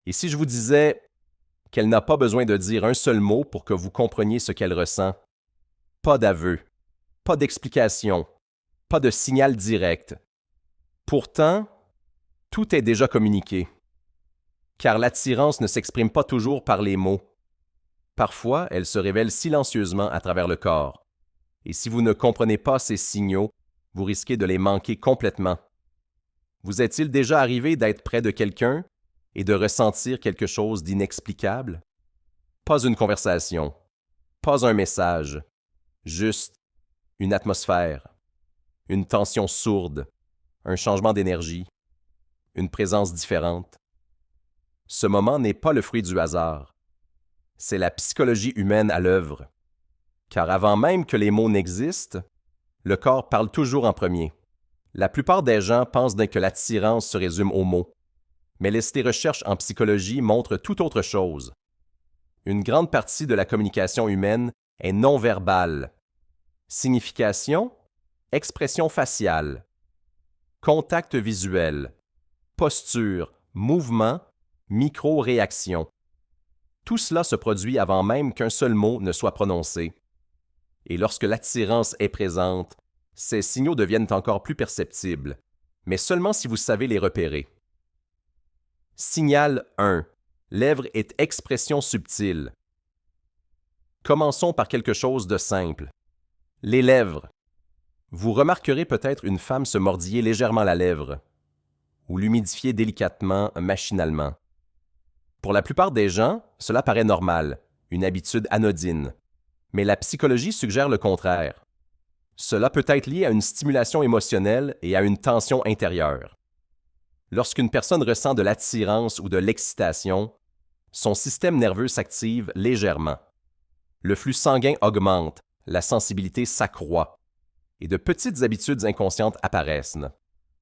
Et si je vous disais qu'elle n'a pas besoin de dire un seul mot pour que vous compreniez ce qu'elle ressent? Pas d'aveu, pas d'explication, pas de signal direct. Pourtant, tout est déjà communiqué. Car l'attirance ne s'exprime pas toujours par les mots. Parfois, elle se révèle silencieusement à travers le corps. Et si vous ne comprenez pas ces signaux, vous risquez de les manquer complètement. Vous est-il déjà arrivé d'être près de quelqu'un et de ressentir quelque chose d'inexplicable? Pas une conversation, pas un message, juste une atmosphère, une tension sourde, un changement d'énergie, une présence différente. Ce moment n'est pas le fruit du hasard. C'est la psychologie humaine à l'œuvre. Car avant même que les mots n'existent, le corps parle toujours en premier. La plupart des gens pensent que l'attirance se résume aux mots. Mais les recherches en psychologie montrent tout autre chose. Une grande partie de la communication humaine est non verbale. Signification, expression faciale, contact visuel, posture, mouvement, micro-réaction. Tout cela se produit avant même qu'un seul mot ne soit prononcé. Et lorsque l'attirance est présente, ces signaux deviennent encore plus perceptibles, mais seulement si vous savez les repérer. Signal 1. Lèvres et expression subtile. Commençons par quelque chose de simple. Les lèvres. Vous remarquerez peut-être une femme se mordiller légèrement la lèvre ou l'humidifier délicatement, machinalement. Pour la plupart des gens, cela paraît normal, une habitude anodine. Mais la psychologie suggère le contraire. Cela peut être lié à une stimulation émotionnelle et à une tension intérieure. Lorsqu'une personne ressent de l'attirance ou de l'excitation, son système nerveux s'active légèrement. Le flux sanguin augmente, la sensibilité s'accroît, et de petites habitudes inconscientes apparaissent.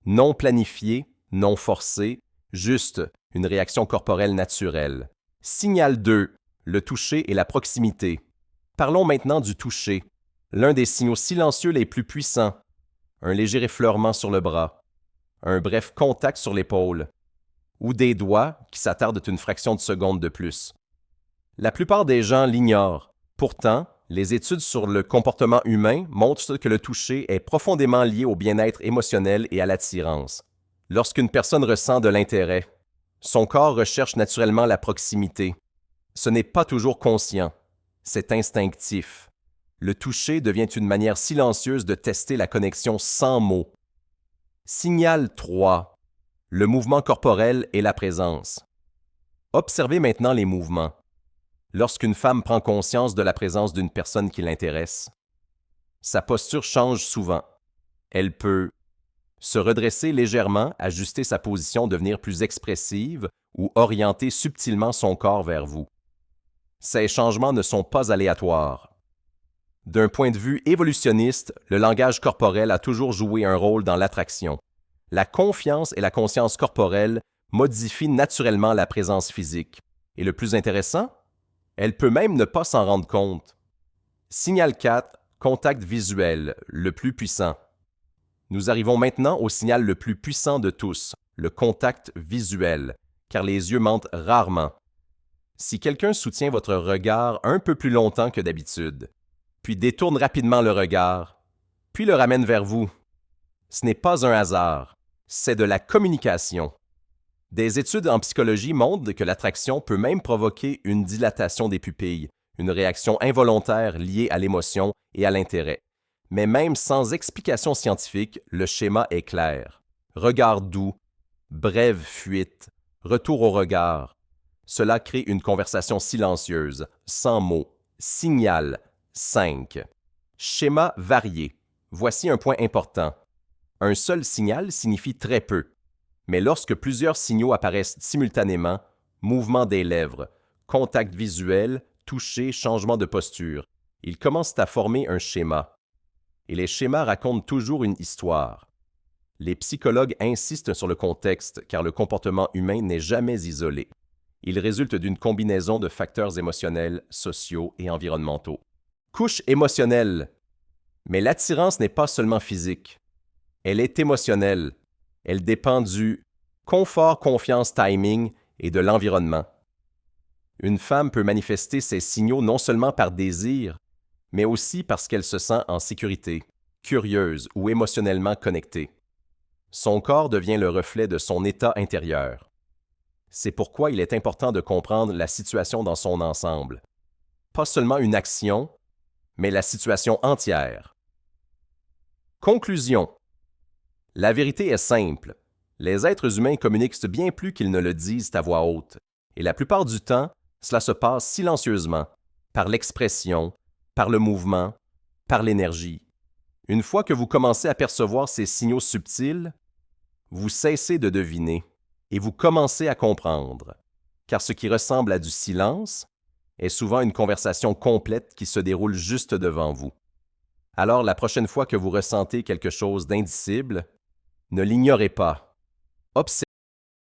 Non planifiées, non forcées, juste une réaction corporelle naturelle. Signal 2. Le toucher et la proximité. Parlons maintenant du toucher, l'un des signaux silencieux les plus puissants. Un léger effleurement sur le bras, un bref contact sur l'épaule, ou des doigts qui s'attardent une fraction de seconde de plus. La plupart des gens l'ignorent. Pourtant, les études sur le comportement humain montrent que le toucher est profondément lié au bien-être émotionnel et à l'attirance. Lorsqu'une personne ressent de l'intérêt, son corps recherche naturellement la proximité. Ce n'est pas toujours conscient, c'est instinctif. Le toucher devient une manière silencieuse de tester la connexion sans mots. Signal 3. Le mouvement corporel et la présence. Observez maintenant les mouvements. Lorsqu'une femme prend conscience de la présence d'une personne qui l'intéresse, sa posture change souvent. Elle peut se redresser légèrement, ajuster sa position, devenir plus expressive ou orienter subtilement son corps vers vous. Ces changements ne sont pas aléatoires. D'un point de vue évolutionniste, le langage corporel a toujours joué un rôle dans l'attraction. La confiance et la conscience corporelle modifient naturellement la présence physique. Et le plus intéressant, elle peut même ne pas s'en rendre compte. Signal 4, contact visuel, le plus puissant. Nous arrivons maintenant au signal le plus puissant de tous, le contact visuel, car les yeux mentent rarement. Si quelqu'un soutient votre regard un peu plus longtemps que d'habitude, puis détourne rapidement le regard, puis le ramène vers vous, ce n'est pas un hasard, c'est de la communication. Des études en psychologie montrent que l'attraction peut même provoquer une dilatation des pupilles, une réaction involontaire liée à l'émotion et à l'intérêt. Mais même sans explication scientifique, le schéma est clair. Regard doux, brève fuite, retour au regard. Cela crée une conversation silencieuse, sans mots. Signal 5. Schéma varié. Voici un point important. Un seul signal signifie très peu. Mais lorsque plusieurs signaux apparaissent simultanément, mouvement des lèvres, contact visuel, toucher, changement de posture, ils commencent à former un schéma. Et les schémas racontent toujours une histoire. Les psychologues insistent sur le contexte car le comportement humain n'est jamais isolé. Il résulte d'une combinaison de facteurs émotionnels, sociaux et environnementaux. Couche émotionnelle. Mais l'attirance n'est pas seulement physique. Elle est émotionnelle. Elle dépend du confort, confiance, timing et de l'environnement. Une femme peut manifester ces signaux non seulement par désir, mais aussi parce qu'elle se sent en sécurité, curieuse ou émotionnellement connectée. Son corps devient le reflet de son état intérieur. C'est pourquoi il est important de comprendre la situation dans son ensemble. Pas seulement une action, mais la situation entière. Conclusion. La vérité est simple. Les êtres humains communiquent bien plus qu'ils ne le disent à voix haute, et la plupart du temps, cela se passe silencieusement, par l'expression, par le mouvement, par l'énergie. Une fois que vous commencez à percevoir ces signaux subtils, vous cessez de deviner et vous commencez à comprendre, car ce qui ressemble à du silence est souvent une conversation complète qui se déroule juste devant vous. Alors, la prochaine fois que vous ressentez quelque chose d'indicible, ne l'ignorez pas. Observez